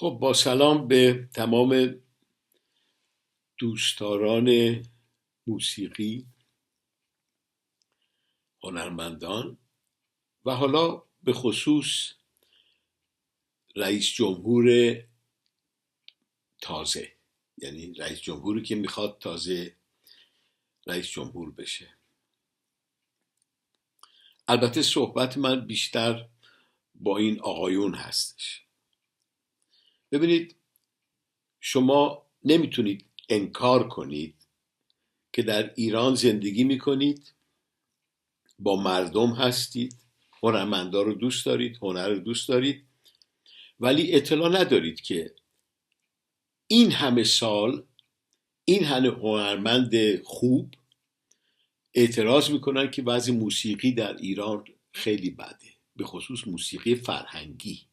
خب با سلام به تمام دوستداران موسیقی، هنرمندان و حالا به خصوص رئیس جمهور تازه، یعنی رئیس جمهوری که میخواد تازه رئیس جمهور بشه. البته صحبت من بیشتر با این آقایون هستش. ببینید، شما نمیتونید انکار کنید که در ایران زندگی میکنید، با مردم هستید، هنرمندا رو دوست دارید، هنر رو دوست دارید، ولی اطلاع ندارید که این همه سال این همه هنرمند خوب اعتراض میکنن که وضع موسیقی در ایران خیلی بده، به خصوص موسیقی فرهنگی،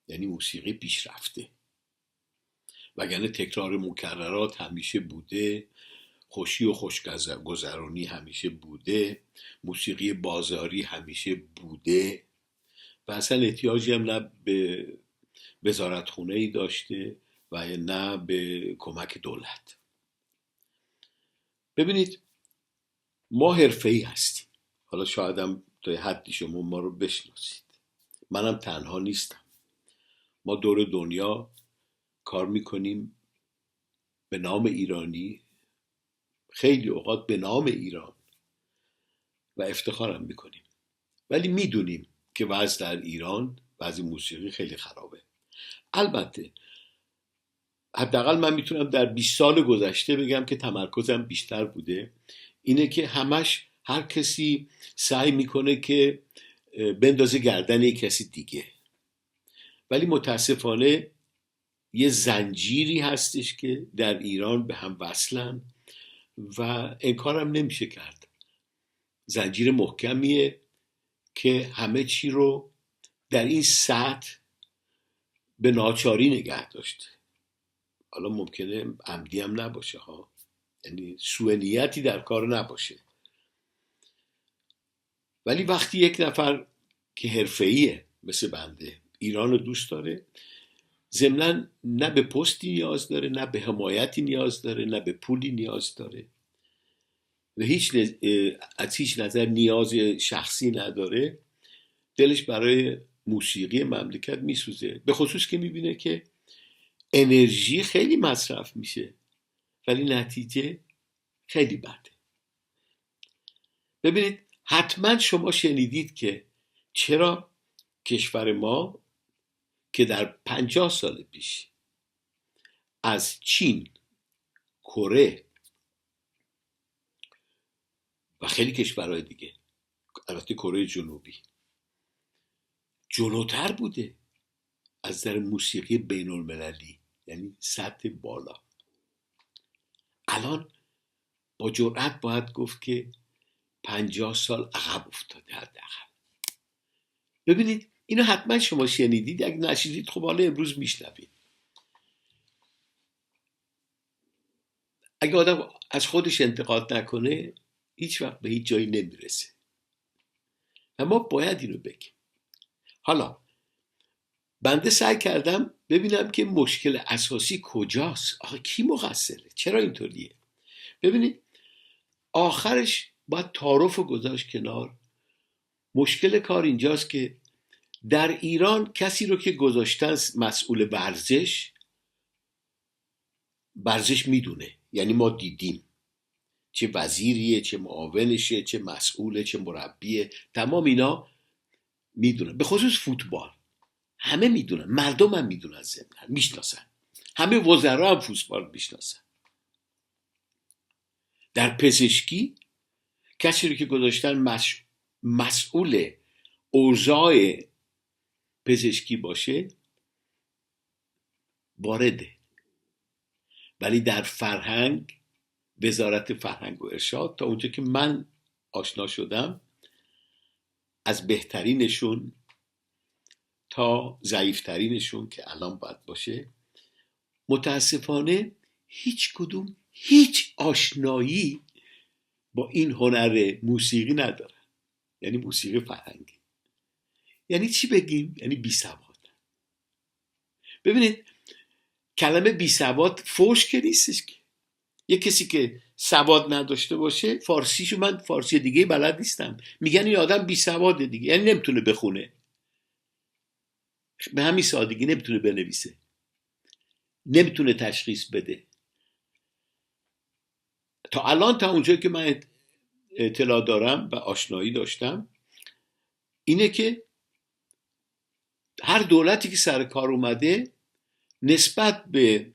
یعنی موسیقی پیشرفته. وگرنه تکرار مکررات همیشه بوده، خوشی و خوشگذرانی همیشه بوده، موسیقی بازاری همیشه بوده و اصلا احتیاجی هم نه به وزارتخونه ای داشته و نه به کمک دولت. ببینید، ما حرفه‌ای هستیم. حالا شاید هم تا حدی شما ما رو بشناسید، منم تنها نیستم. ما دور دنیا کار میکنیم به نام ایرانی، خیلی اوقات به نام ایران، و افتخارم میکنیم، ولی میدونیم که وضع در ایران، وضع موسیقی خیلی خرابه. البته حداقل من میتونم در 20 سال گذشته بگم که تمرکزم بیشتر بوده اینه که همش هر کسی سعی میکنه که بندازه گردن یک کسی دیگه، ولی متاسفانه یه زنجیری هستش که در ایران به هم وصلن و انکارم نمیشه کرد. زنجیر محکمیه که همه چی رو در این سطح به ناچاری نگه داشته. حالا ممکنه عمدی هم نباشه ها، یعنی سوء نیتی در کار نباشه، ولی وقتی یک نفر که حرفه‌ایه مثل بنده ایران رو دوست داره، ضمناً نه به پستی نیاز داره، نه به حمایتی نیاز داره، نه به پولی نیاز داره و از هیچ نظر نیاز شخصی نداره، دلش برای موسیقی مملکت میسوزه، به خصوص که میبینه که انرژی خیلی مصرف میشه ولی نتیجه خیلی بده. ببینید، حتما شما شنیدید که چرا کشور ما که در 50 سال پیش از چین، کره و خیلی کشورهای دیگه، البته کره جنوبی، جلوتر بوده از نظر موسیقی بین المللی، یعنی سطح بالا، الان با جرأت باید گفت که 50 سال عقب افتاده حداقل. ببینید، اینو حتما شما شنیدید، اگه نشنیدید خب حالا امروز میشنوید. اگه آدم از خودش انتقاد نکنه هیچ وقت به هیچ جایی نمیرسه و ما باید اینو بگیم. حالا بنده سعی کردم ببینم که مشکل اساسی کجاست، آخه کی مقصره، چرا اینطوریه. ببینید، آخرش باید تعارف گذاشت کنار. مشکل کار اینجاست که در ایران کسی رو که گذاشتن مسئول ورزش میدونه، یعنی ما دیدیم چه وزیریه، چه معاونشه، چه مسئوله، چه مربیه، تمام اینا میدونن. به خصوص فوتبال همه میدونن، مردم هم میدونن، ضمناً میشناسن، همه وزرا هم فوتبال میشناسن. در پزشکی کسی رو که گذاشتن مسئول اوضاع پزشکی باشه وارده، ولی در فرهنگ، وزارت فرهنگ و ارشاد تا اونجا که من آشنا شدم، از بهترینشون تا ضعیفترینشون که الان باید باشه، متاسفانه هیچ کدوم هیچ آشنایی با این هنر موسیقی ندارن، یعنی موسیقی فرهنگی. یعنی چی بگیم؟ یعنی بی سواد. ببینید کلمه بی سواد فوش که نیستش که. یه کسی که سواد نداشته باشه، فارسیشو من فارسی دیگه بلد نیستم، میگن این آدم بی سواده دیگه، یعنی نمیتونه بخونه، به همین سادگی نمیتونه بنویسه، نمیتونه تشخیص بده. تا الان، تا اونجایی که من اطلاع دارم و آشنایی داشتم، اینه که هر دولتی که سر کار اومده نسبت به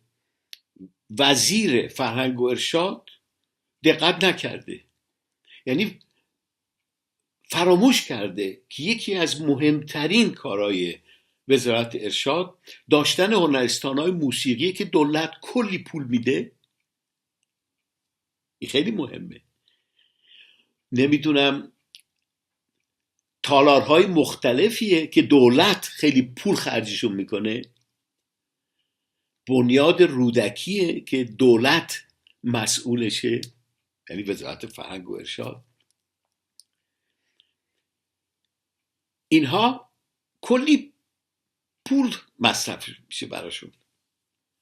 وزیر فرهنگ و ارشاد دقت نکرده، یعنی فراموش کرده که یکی از مهمترین کارهای وزارت ارشاد داشتن هنرستان‌های موسیقی که دولت کلی پول میده. این خیلی مهمه. نمیدونم تالارهای مختلفیه که دولت خیلی پول خرجشون میکنه. بنیاد رودکیه که دولت مسئولشه، یعنی وزارت فرهنگ و ارشاد. اینها کلی پول مصرف میشه براشون،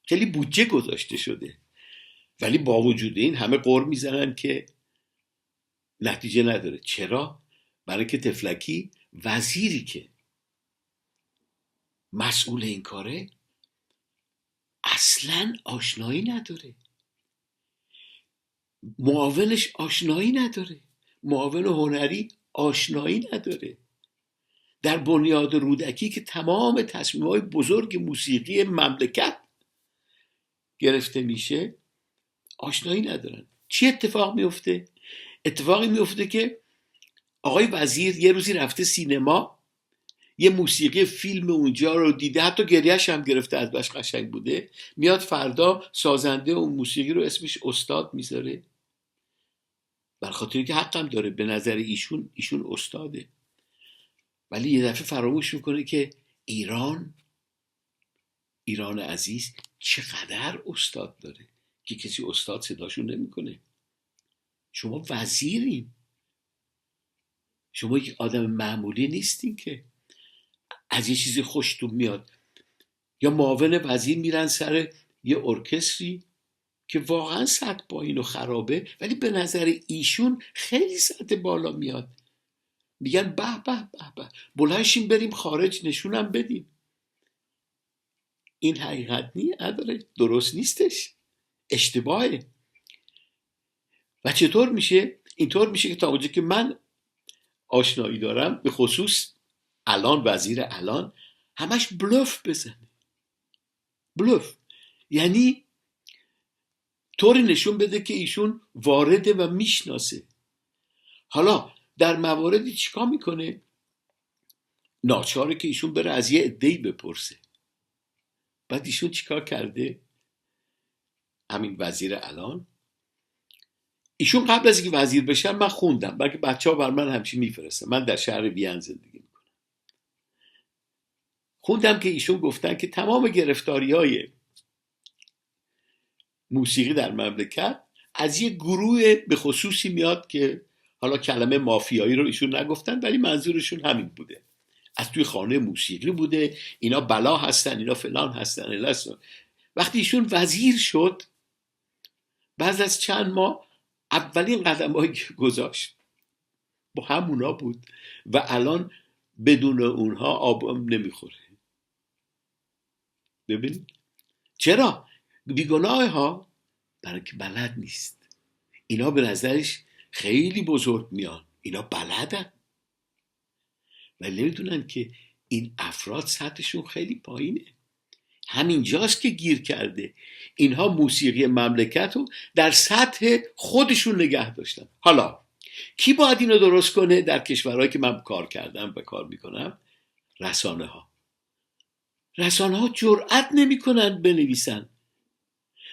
خیلی بودجه گذاشته شده، ولی با وجود این همه غر میزنن که نتیجه نداره. چرا؟ برای که تفلکی وزیری که مسئول این کاره اصلا آشنایی نداره، معاونش آشنایی نداره، معاون هنری آشنایی نداره. در بنیاد رودکی که تمام تصمیم‌های بزرگ موسیقی مملکت گرفته میشه آشنایی ندارن. چی اتفاق میفته؟ اتفاقی میفته که آقای وزیر یه روزی رفته سینما، یه موسیقی فیلم اونجا رو دیده، حتی گریهش هم گرفته، از بس قشنگ بوده، میاد فردا سازنده اون موسیقی رو اسمش استاد میذاره، بر خاطر که حقم داره، به نظر ایشون استاده. ولی یه دفعه فراموش میکنه که ایران عزیز چقدر استاد داره که کسی استاد صداشون نمیکنه. شما وزیرین، شما یک آدم معمولی نیستین که از یه چیزی خوشتون میاد. یا معاون وزیر میرن سر یه ارکستری که واقعا سطح پایین و خرابه، ولی به نظر ایشون خیلی سطح بالا میاد، میگن به به به به، بلنشیم بریم خارج نشونم بدیم. این حقیقت نداره، درست نیستش، اشتباهه. و چطور میشه؟ اینطور میشه که تا اونجا که من آشنایی دارم، به خصوص الان وزیر الان همش بلوف بزنه. بلوف یعنی طوری نشون بده که ایشون وارده و میشناسه. حالا در مواردی چیکار میکنه؟ ناچاره که ایشون بره از یه عده‌ای بپرسه. بعد ایشون چیکار کرده؟ همین وزیر الان، ایشون قبل از اینکه وزیر بشن، من خوندم، بلکه بچه‌ها بر من همچین میفرستن، من در شهر وین زندگی میکنم، خوندم که ایشون گفتن که تمام گرفتاری‌های موسیقی در مملکت از یه گروه به خصوصی میاد که حالا کلمه مافیایی رو ایشون نگفتن، ولی منظورشون همین بوده، از توی خانه موسیقی بوده، اینا بلا هستن، اینا فلان هستن. وقتی ایشون وزیر شد، بعد از چند ماه اولین قدم‌هایی که گذاشت با همونا بود و الان بدون اونها آب نمیخوره. ببین چرا؟ بیگناه ها، برای که بلد نیست. اینا به نظرش خیلی بزرگ میان، اینا بلدن، ولی نمیدونن که این افراد سطحشون خیلی پایینه. همینجاست که گیر کرده. اینها موسیقی مملکت رو در سطح خودشون نگه داشتن. حالا کی باید اینو درست کنه؟ در کشورهایی که من کار کردم و کار میکنم، رسانه ها جرئت نمیکنن بنویسن.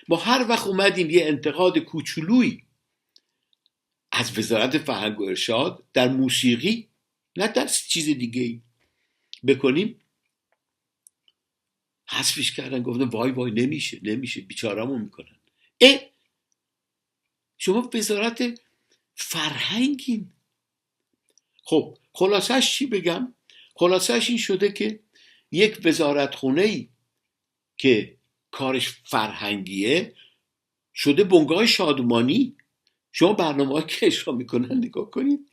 ما هر وقت اومدیم یه انتقاد کوچولویی از وزارت فرهنگ و ارشاد در موسیقی، نه در چیز دیگه بکنیم، حذفش کردن، گفتن وای وای نمیشه بیچاره‌مون میکنن. شما وزارت فرهنگین. خب خلاصش چی بگم؟ خلاصش این شده که یک وزارت خونه‌ای که کارش فرهنگیه شده بنگاه شادمانی. شما برنامه‌ای که اجرا میکنن نگاه کنید،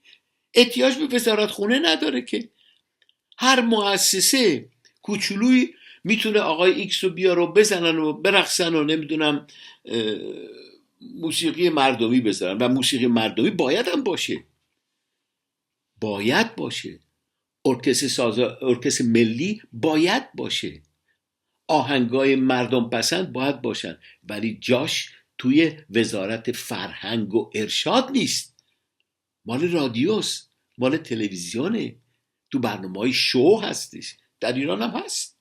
احتیاج به وزارتخونه نداره که هر مؤسسه کوچولویی میتونه آقای ایکس رو بیاره و بزنن و برقصن و نمیدونم موسیقی مردمی بذارن. و موسیقی مردمی باید هم باشه، باید باشه. ارکستر ملی باید باشه، آهنگای مردم پسند باید باشن، ولی جاش توی وزارت فرهنگ و ارشاد نیست. مال رادیوست، مال تلویزیونه، تو برنامه‌های شو هستش، در ایران هم هست.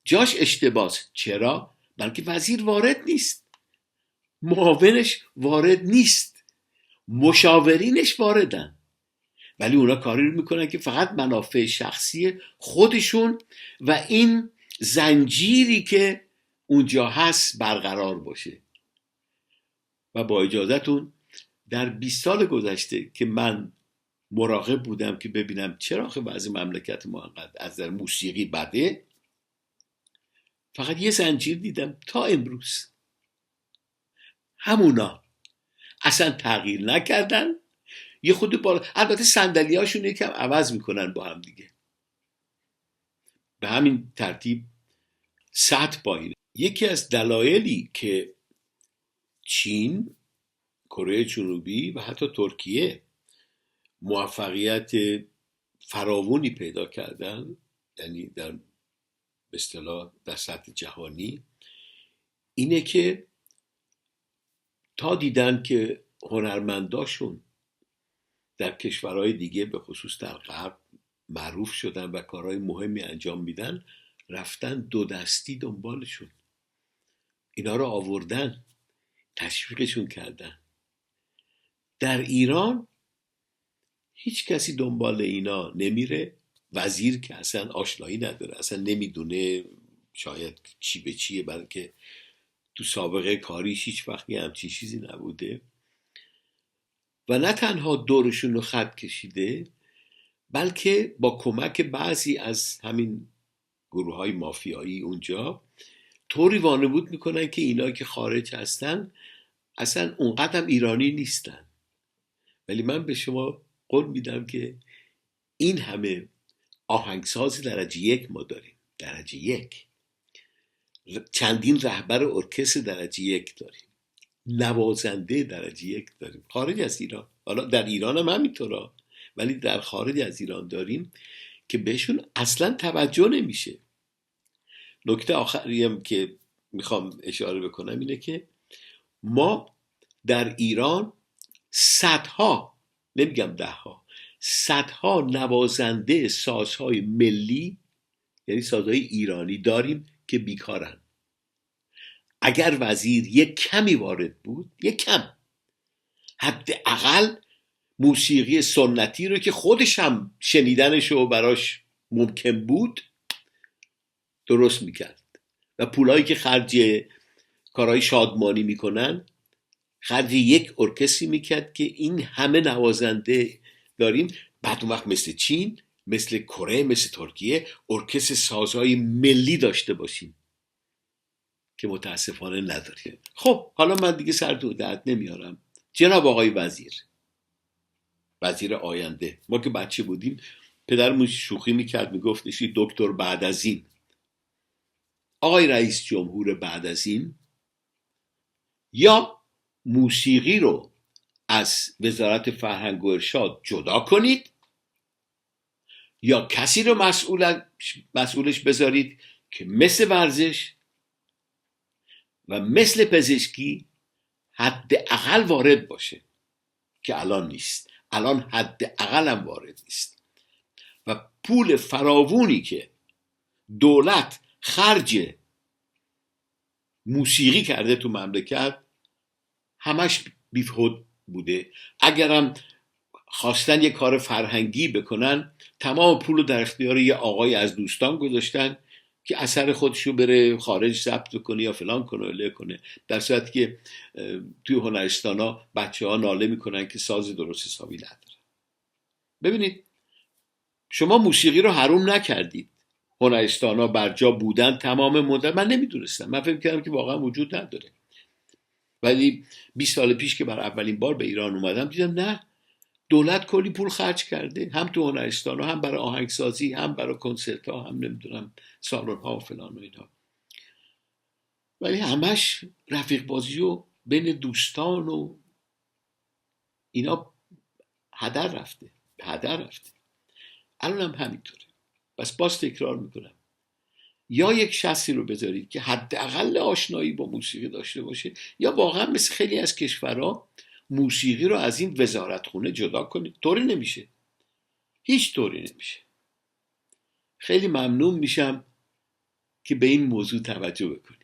جاش اشتباس. چرا؟ بلکه وزیر وارد نیست، معاونش وارد نیست، مشاورینش واردن، ولی اونا کاری رو میکنن که فقط منافع شخصی خودشون و این زنجیری که اونجا هست برقرار باشه. و با اجازهتون در 20 سال گذشته که من مراقب بودم که ببینم چرا وضع مملکت ما انقدر از در موسیقی بده، فقط یه زنجیر دیدم تا امروز. همونا اصلا تغییر نکردن، یه خود بالا، البته صندلی هاشون یکم عوض میکنن با هم دیگه، به همین ترتیب سطح پایینه. یکی از دلایلی که چین، کره جنوبی و حتی ترکیه موفقیت فراوانی پیدا کردن، یعنی در به اصطلاح در سطح جهانی، اینه که تا دیدن که هنرمنداشون در کشورهای دیگه به خصوص در غرب معروف شدن و کارهای مهمی انجام میدن، رفتن دو دستی دنبالشون، اینا رو آوردن، تشویقشون کردن. در ایران هیچ کسی دنبال اینا نمیره، وزیر که اصلا آشنایی نداره، اصلا نمیدونه شاید چی به چیه، بلکه تو سابقه کاریش هیچ وقتی همچین چیزی نبوده. و نه تنها دورشون رو خط کشیده، بلکه با کمک بعضی از همین گروه های مافیایی اونجا طوری وانمود میکنن که اینا که خارج هستن اصلا اونقدر ایرانی نیستن. ولی من به شما قول میدم که این همه آهنگساز درجه 1 ما داریم، درجه 1، چندین رهبر ارکستر درجه 1 داریم، نوازنده درجه 1 داریم خارج از ایران. حالا در ایران هم همینطوره، ولی در خارج از ایران داریم که بهشون اصلا توجه نمیشه. نکته آخری هم که میخوام اشاره بکنم اینه که ما در ایران صدها، نمیگم دهها، صدها نوازنده سازهای ملی، یعنی سازهای ایرانی داریم که بیکارن. اگر وزیر یک کمی وارد بود، یک کم، حداقل موسیقی سنتی رو که خودش هم شنیدنش رو براش ممکن بود درست میکرد و پولایی که خرج کارهای شادمانی میکنن خرج یک ارکستری میکرد که این همه نوازنده داریم. بعد اون وقت مثل چین، مثل کره، مثل ترکیه ارکستر سازهای ملی داشته باشیم که متاسفانه نداریم. خب حالا من دیگه سر دو درد نمیارم. جناب آقای وزیر آینده، ما که بچه بودیم پدرمون شوخی میکرد، میگفتش دکتر بعد از این. آقای رئیس جمهور بعد از این، یا موسیقی رو از وزارت فرهنگ و ارشاد جدا کنید، یا کسی رو مسئولش بذارید که مثل ورزش و مثل پزشکی حداقل وارد باشه، که الان نیست، الان حداقل هم وارد نیست. و پول فراوونی که دولت خرج موسیقی کرده تو مملکت همش بیخود بوده. اگرم خواستن یه کار فرهنگی بکنن، تمام پول در اختیار یه آقای از دوستان گذاشتن که اثر خودشو بره خارج ضبط کنه یا فلان کنه یا کنه، در صورتی که توی هنرستان ها بچه ها ناله میکنن که ساز درست حسابی نداره. ببینید، شما موسیقی رو حروم نکردید، هنرستان ها برجا بودن تمام مدت. من نمیدونستم، من فکر کردم که واقعا وجود نداره. ولی 20 سال پیش که برای اولین بار به ایران اومدم دیدم نه، دولت کلی پول خرج کرده، هم تو هنرستان ها، هم برای آهنگسازی، هم برای کنسرت ها، هم نمیدونم سالن ها و فلان و اینا. ولی همش رفیق بازی و بین دوستان و اینا هدر رفته. الان هم همینطوره. بس باز تکرار میکنم، یا یک شخصی رو بذارید که حداقل آشنایی با موسیقی داشته باشه، یا واقعا مثل خیلی از کشورها موسیقی رو از این وزارتخونه جدا کنید. طوری نمیشه، هیچ طوری نمیشه. خیلی ممنون میشم که به این موضوع توجه بکنید.